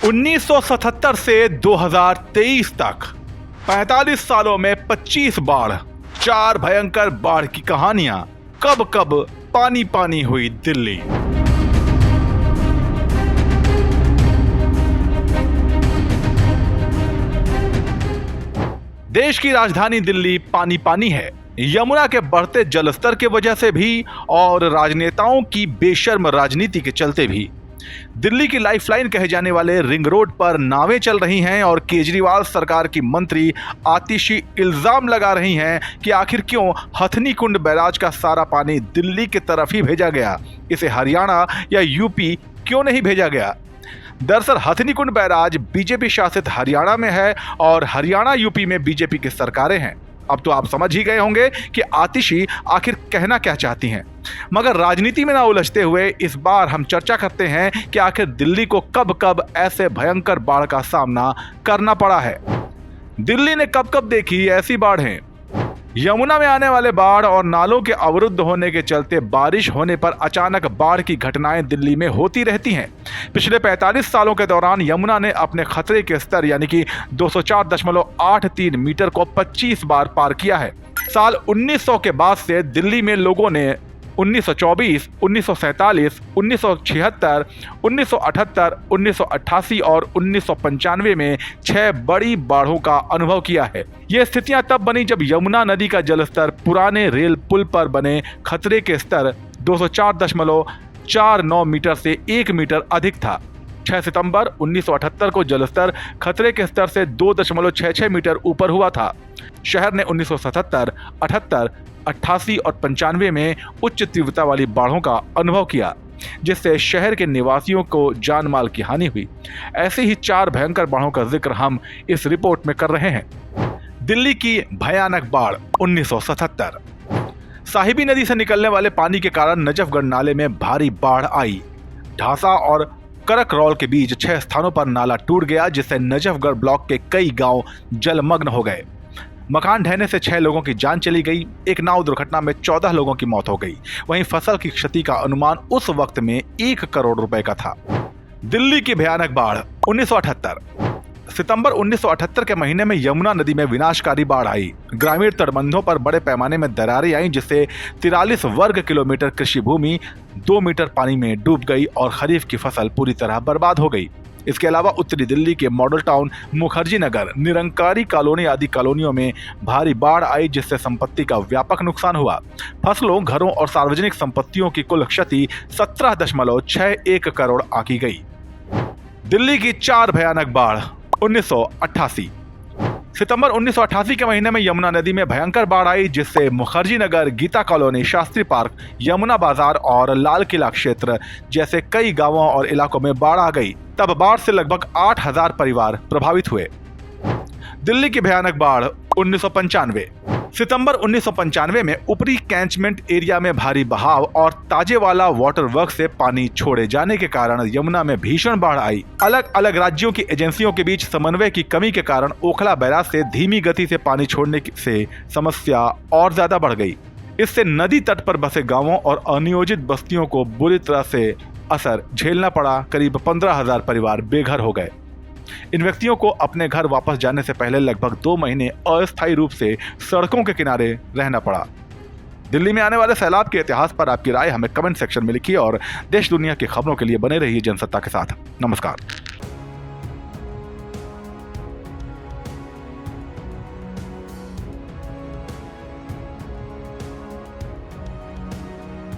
1977 से 2023 तक 45 सालों में 25 बाढ़, 4 भयंकर बाढ़ की कहानियां। कब कब पानी पानी हुई दिल्ली। देश की राजधानी दिल्ली पानी पानी है। यमुना के बढ़ते जलस्तर के वजह से भी और राजनेताओं की बेशर्म राजनीति के चलते भी दिल्ली की लाइफलाइन कहे जाने वाले रिंग रोड पर नावें चल रही हैं और केजरीवाल सरकार की मंत्री आतिशी इल्जाम लगा रही हैं कि आखिर क्यों हथनी कुंड बैराज का सारा पानी दिल्ली की तरफ ही भेजा गया, इसे हरियाणा या यूपी क्यों नहीं भेजा गया। दरअसल हथनी कुंड बैराज बीजेपी शासित हरियाणा में है और हरियाणा यूपी में बीजेपी की सरकारें हैं। अब तो आप समझ ही गए होंगे कि आतिशी आखिर कहना क्या चाहती हैं। मगर राजनीति में ना उलझते हुए इस बार हम चर्चा करते हैं कि आखिर दिल्ली को कब कब ऐसे भयंकर बाढ़ का सामना करना पड़ा है। दिल्ली ने कब कब देखी ऐसी बाढ़ें। यमुना में आने वाले बाढ़ और नालों के अवरुद्ध होने के चलते बारिश होने पर अचानक बाढ़ की घटनाएं दिल्ली में होती रहती हैं। पिछले 45 सालों के दौरान यमुना ने अपने खतरे के स्तर यानी कि 204.83 मीटर को 25 बार पार किया है। साल 1900 के बाद से दिल्ली में लोगों ने 1924, 1947, 1976, 1978, 1988 और 1995 में 6 बड़ी बाढ़ों का अनुभव किया है। ये स्थितियां तब बनी जब यमुना नदी का जलस्तर पुराने रेल पुल पर बने खतरे के स्तर 204.49 मीटर से 1 मीटर अधिक था। 6 सितंबर 1978 को जलस्तर खतरे के स्तर से 2.66 मीटर ऊपर हुआ था। शहर ने 1977, 78, 88 और 95 में उच्च तीव्रता वाली बाढ़ों का अनुभव किया, जिससे शहर के निवासियों को जान माल की हानि हुई। ऐसे ही 4 भयंकर बाढ़ों का जिक्र हम इस रिपोर्ट में कर रहे हैं। दिल्ली की भयानक बाढ़ 1977। साहिबी नदी से निकलने वाले पानी के कारण नजफगढ़ नाले में भारी बाढ़ आई। ढासा और करकरौल के बीच 6 स्थानों पर नाला टूट गया, जिससे नजफगढ़ ब्लॉक के कई गांव जलमग्न हो गए। मकान ढहने से 6 लोगों की जान चली गई। एक नाव दुर्घटना में 14 लोगों की मौत हो गई। वहीं फसल की क्षति का अनुमान उस वक्त में 1 करोड़ रुपए का था। दिल्ली की भयानक बाढ़ 1978। सितंबर 1978 के महीने में यमुना नदी में विनाशकारी बाढ़ आई। ग्रामीण तटबंधों पर बड़े पैमाने में दरारें आईं, जिससे 43 वर्ग किलोमीटर कृषि भूमि 2 मीटर पानी में डूब गई और खरीफ की फसल पूरी तरह बर्बाद हो गई। इसके अलावा उत्तरी दिल्ली के model town, Mukherjee Nagar, Nirankari colony आदि कॉलोनियों में भारी बाढ़ आई, जिससे संपत्ति का व्यापक नुकसान हुआ। फसलों, घरों और सार्वजनिक संपत्तियों की कुल क्षति 17.61 करोड़ आंकी गई। दिल्ली की 4 भयानक बाढ़ 1988। सितंबर 1988 के महीने में यमुना नदी में भयंकर बाढ़ आई, जिससे मुखर्जी नगर, गीता कॉलोनी, शास्त्री पार्क, यमुना बाजार और लाल किला क्षेत्र जैसे कई गांवों और इलाकों में बाढ़ आ गई। तब बाढ़ से लगभग 8000 परिवार प्रभावित हुए। दिल्ली की भयानक बाढ़ 1995। सितंबर 1995 में ऊपरी कैंचमेंट एरिया में भारी बहाव और ताजेवाला वाटर वर्क से पानी छोड़े जाने के कारण यमुना में भीषण बाढ़ आई। अलग अलग राज्यों की एजेंसियों के बीच समन्वय की कमी के कारण ओखला बैराज से धीमी गति से पानी छोड़ने से समस्या और ज्यादा बढ़ गई। इससे नदी तट पर बसे गांवों और अनियोजित बस्तियों को बुरी तरह से असर झेलना पड़ा। करीब 15,000 परिवार बेघर हो गए। इन व्यक्तियों को अपने घर वापस जाने से पहले लगभग 2 महीने अस्थायी रूप से सड़कों के किनारे रहना पड़ा। दिल्ली में आने वाले सैलाब के इतिहास पर आपकी राय हमें कमेंट सेक्शन में लिखिए और देश दुनिया की खबरों के लिए बने रहिए जनसत्ता के साथ। नमस्कार।